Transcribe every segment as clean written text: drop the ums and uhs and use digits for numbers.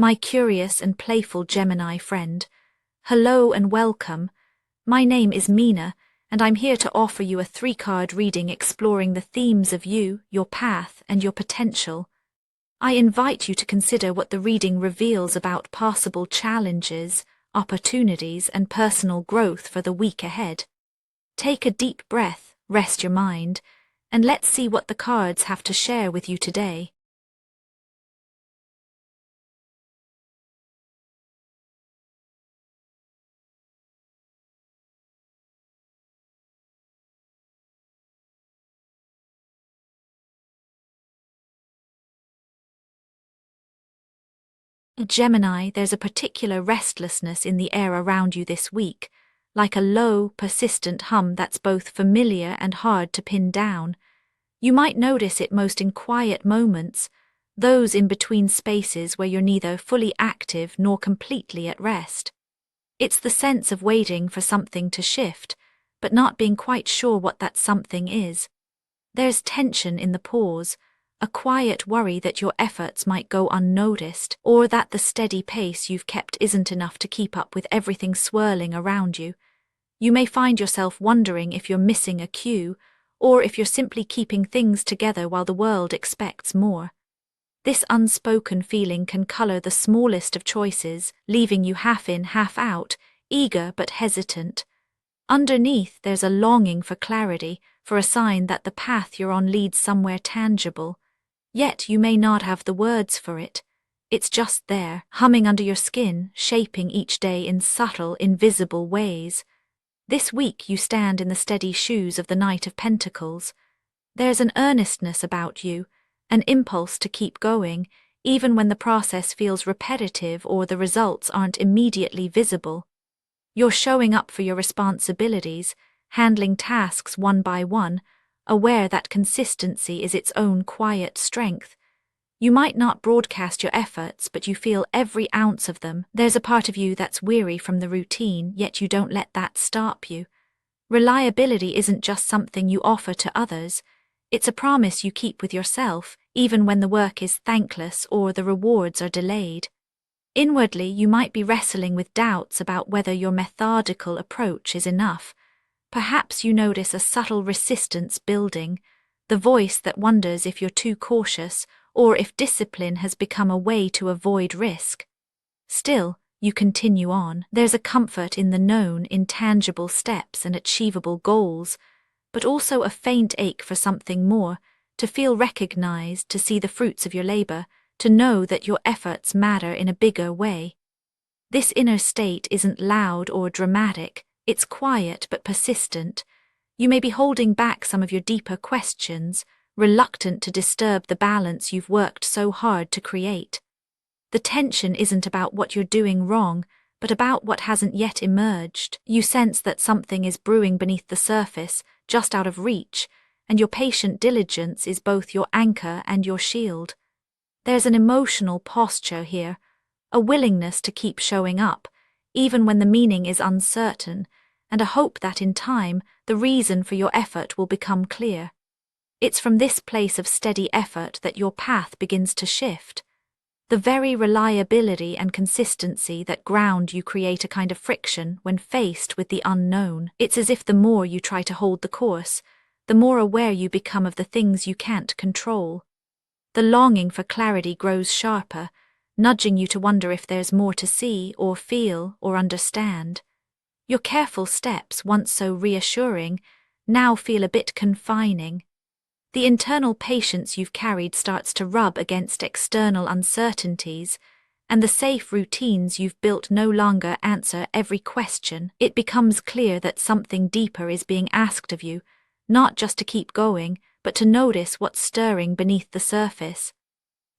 My curious and playful Gemini friend. Hello and welcome. My name is Mina, and I'm here to offer you a 3-card reading exploring the themes of you, your path, and your potential. I invite you to consider what the reading reveals about possible challenges, opportunities, and personal growth for the week ahead. Take a deep breath, rest your mind, and let's see what the cards have to share with you today. Gemini, there's a particular restlessness in the air around you this week, like a low, persistent hum that's both familiar and hard to pin down. You might notice it most in quiet moments, those in between spaces where you're neither fully active nor completely at rest. It's the sense of waiting for something to shift, but not being quite sure what that something is. There's tension in the pause, a quiet worry that your efforts might go unnoticed, or that the steady pace you've kept isn't enough to keep up with everything swirling around you. You may find yourself wondering if you're missing a cue, or if you're simply keeping things together while the world expects more. This unspoken feeling can color the smallest of choices, leaving you half in, half out, eager but hesitant. Underneath, there's a longing for clarity, for a sign that the path you're on leads somewhere tangible. Yet you may not have the words for it. It's just there, humming under your skin, shaping each day in subtle, invisible ways. This week you stand in the steady shoes of the Knight of Pentacles. There's an earnestness about you, an impulse to keep going, even when the process feels repetitive or the results aren't immediately visible. You're showing up for your responsibilities, handling tasks one by one, aware that consistency is its own quiet strength. You might not broadcast your efforts, but you feel every ounce of them. There's a part of you that's weary from the routine, yet you don't let that stop you. Reliability isn't just something you offer to others. It's a promise you keep with yourself, even when the work is thankless or the rewards are delayed. Inwardly, you might be wrestling with doubts about whether your methodical approach is enough. Perhaps you notice a subtle resistance building, the voice that wonders if you're too cautious or if discipline has become a way to avoid risk. Still, you continue on. There's a comfort in the known, in tangible steps and achievable goals, but also a faint ache for something more, to feel recognized, to see the fruits of your labor, to know that your efforts matter in a bigger way. This inner state isn't loud or dramatic. It's quiet but persistent. You may be holding back some of your deeper questions, reluctant to disturb the balance you've worked so hard to create. The tension isn't about what you're doing wrong, but about what hasn't yet emerged. You sense that something is brewing beneath the surface, just out of reach, and your patient diligence is both your anchor and your shield. There's an emotional posture here, a willingness to keep showing up, even when the meaning is uncertain, and a hope that in time the reason for your effort will become clear. It's from this place of steady effort that your path begins to shift. The very reliability and consistency that ground you create a kind of friction when faced with the unknown. It's as if the more you try to hold the course, the more aware you become of the things you can't control. The longing for clarity grows sharper, nudging you to wonder if there's more to see or feel or understand. Your careful steps, once so reassuring, now feel a bit confining. The internal patience you've carried starts to rub against external uncertainties, and the safe routines you've built no longer answer every question. It becomes clear that something deeper is being asked of you, not just to keep going, but to notice what's stirring beneath the surface.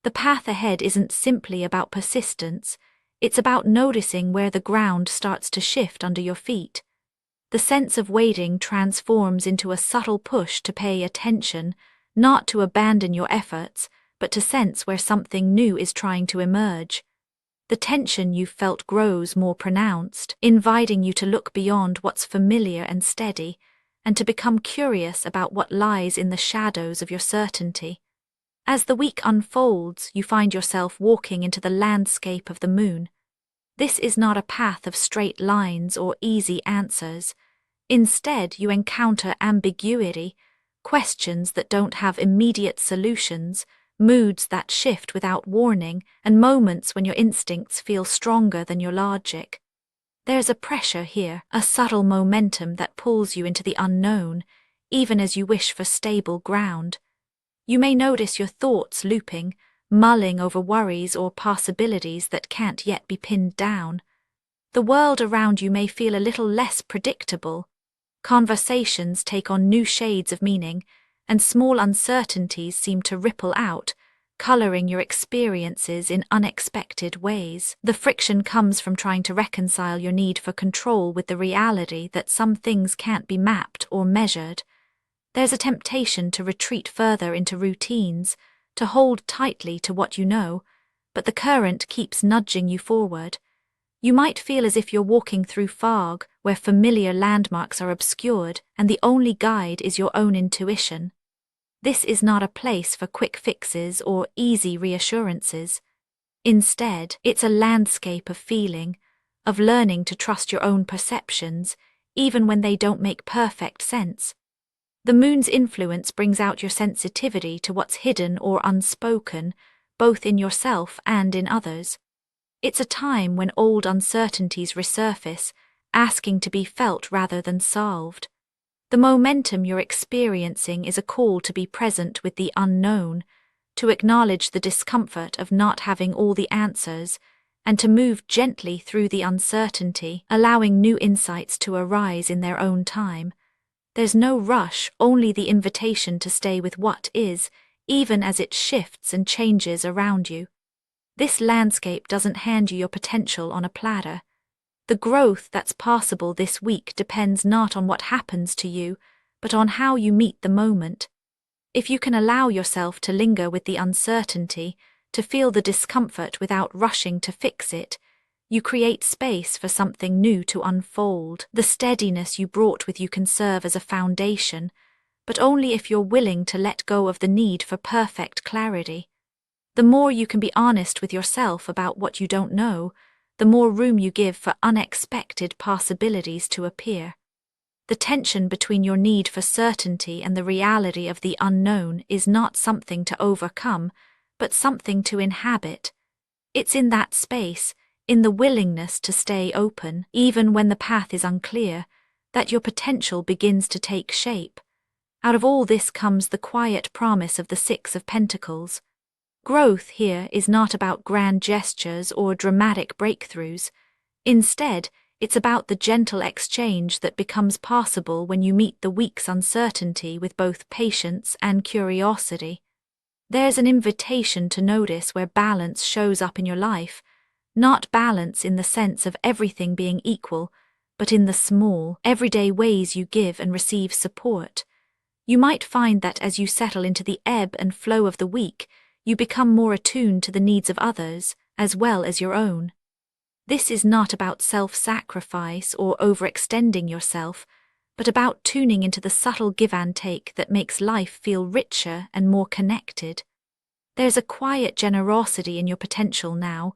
The path ahead isn't simply about persistence, it's about noticing where the ground starts to shift under your feet. The sense of waiting transforms into a subtle push to pay attention, not to abandon your efforts, but to sense where something new is trying to emerge. The tension you've felt grows more pronounced, inviting you to look beyond what's familiar and steady, and to become curious about what lies in the shadows of your certainty. As the week unfolds, you find yourself walking into the landscape of the moon. This is not a path of straight lines or easy answers. Instead, you encounter ambiguity, questions that don't have immediate solutions, moods that shift without warning, and moments when your instincts feel stronger than your logic. There's a pressure here, a subtle momentum that pulls you into the unknown, even as you wish for stable ground. You may notice your thoughts looping, mulling over worries or possibilities that can't yet be pinned down. The world around you may feel a little less predictable. Conversations take on new shades of meaning, and small uncertainties seem to ripple out, coloring your experiences in unexpected ways. The friction comes from trying to reconcile your need for control with the reality that some things can't be mapped or measured. There's a temptation to retreat further into routines, to hold tightly to what you know, but the current keeps nudging you forward. You might feel as if you're walking through fog, where familiar landmarks are obscured and the only guide is your own intuition. This is not a place for quick fixes or easy reassurances. Instead, it's a landscape of feeling, of learning to trust your own perceptions, even when they don't make perfect sense. The moon's influence brings out your sensitivity to what's hidden or unspoken, both in yourself and in others. It's a time when old uncertainties resurface, asking to be felt rather than solved. The momentum you're experiencing is a call to be present with the unknown, to acknowledge the discomfort of not having all the answers, and to move gently through the uncertainty, allowing new insights to arise in their own time. There's no rush, only the invitation to stay with what is, even as it shifts and changes around you. This landscape doesn't hand you your potential on a platter. The growth that's possible this week depends not on what happens to you, but on how you meet the moment. If you can allow yourself to linger with the uncertainty, to feel the discomfort without rushing to fix it, you create space for something new to unfold. The steadiness you brought with you can serve as a foundation, but only if you're willing to let go of the need for perfect clarity. The more you can be honest with yourself about what you don't know, the more room you give for unexpected possibilities to appear. The tension between your need for certainty and the reality of the unknown is not something to overcome, but something to inhabit. It's in that space, in the willingness to stay open, even when the path is unclear, that your potential begins to take shape. Out of all this comes the quiet promise of the Six of Pentacles. Growth here is not about grand gestures or dramatic breakthroughs. Instead, it's about the gentle exchange that becomes possible when you meet the week's uncertainty with both patience and curiosity. There's an invitation to notice where balance shows up in your life, not balance in the sense of everything being equal, but in the small, everyday ways you give and receive support. You might find that as you settle into the ebb and flow of the week, you become more attuned to the needs of others, as well as your own. This is not about self-sacrifice or overextending yourself, but about tuning into the subtle give and take that makes life feel richer and more connected. There's a quiet generosity in your potential now,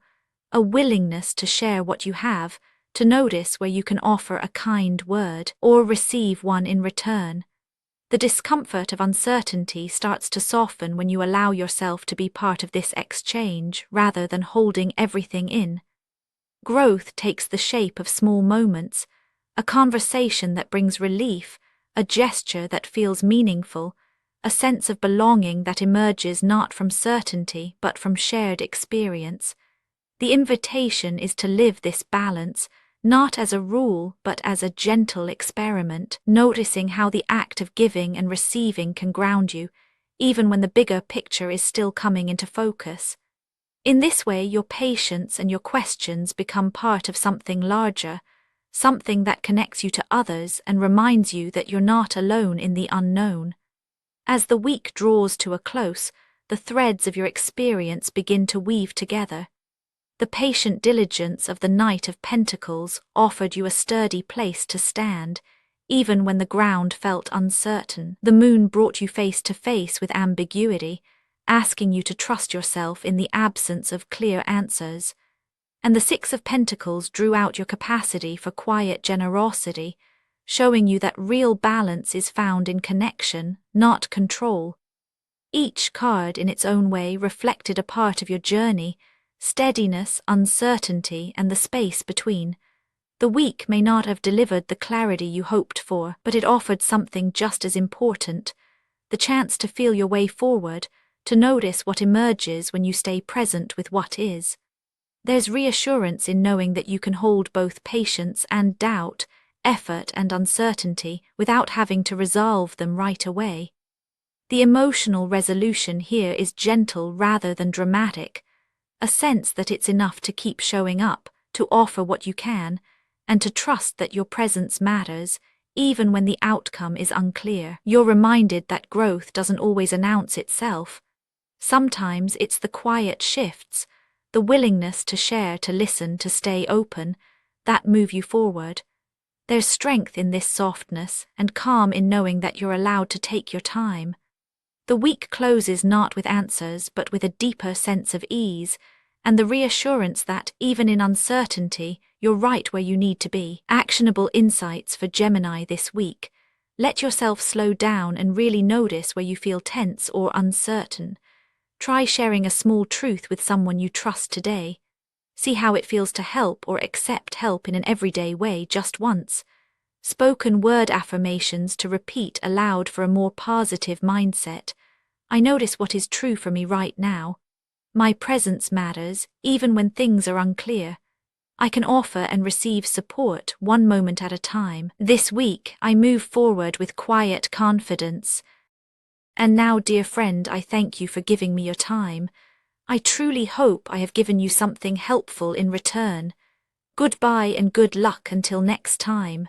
a willingness to share what you have, to notice where you can offer a kind word or receive one in return. The discomfort of uncertainty starts to soften when you allow yourself to be part of this exchange rather than holding everything in. Growth takes the shape of small moments, a conversation that brings relief, a gesture that feels meaningful, a sense of belonging that emerges not from certainty but from shared experience. The invitation is to live this balance, not as a rule but as a gentle experiment, noticing how the act of giving and receiving can ground you, even when the bigger picture is still coming into focus. In this way, your patience and your questions become part of something larger, something that connects you to others and reminds you that you're not alone in the unknown. As the week draws to a close, the threads of your experience begin to weave together. The patient diligence of the Knight of Pentacles offered you a sturdy place to stand, even when the ground felt uncertain. The moon brought you face to face with ambiguity, asking you to trust yourself in the absence of clear answers. And the Six of Pentacles drew out your capacity for quiet generosity, showing you that real balance is found in connection, not control. Each card in its own way reflected a part of your journey: steadiness, uncertainty, and the space between. The week may not have delivered the clarity you hoped for, but it offered something just as important: the chance to feel your way forward, to notice what emerges when you stay present with what is. There's reassurance in knowing that you can hold both patience and doubt, effort and uncertainty, without having to resolve them right away. The emotional resolution here is gentle rather than dramatic, a sense that it's enough to keep showing up, to offer what you can, and to trust that your presence matters, even when the outcome is unclear. You're reminded that growth doesn't always announce itself. Sometimes it's the quiet shifts, the willingness to share, to listen, to stay open, that move you forward. There's strength in this softness and calm in knowing that you're allowed to take your time. The week closes not with answers, but with a deeper sense of ease, and the reassurance that, even in uncertainty, you're right where you need to be. Actionable insights for Gemini this week. Let yourself slow down and really notice where you feel tense or uncertain. Try sharing a small truth with someone you trust today. See how it feels to help or accept help in an everyday way just once. Spoken word affirmations to repeat aloud for a more positive mindset. I notice what is true for me right now. My presence matters, even when things are unclear. I can offer and receive support one moment at a time. This week, I move forward with quiet confidence. And now, dear friend, I thank you for giving me your time. I truly hope I have given you something helpful in return. Goodbye and good luck until next time.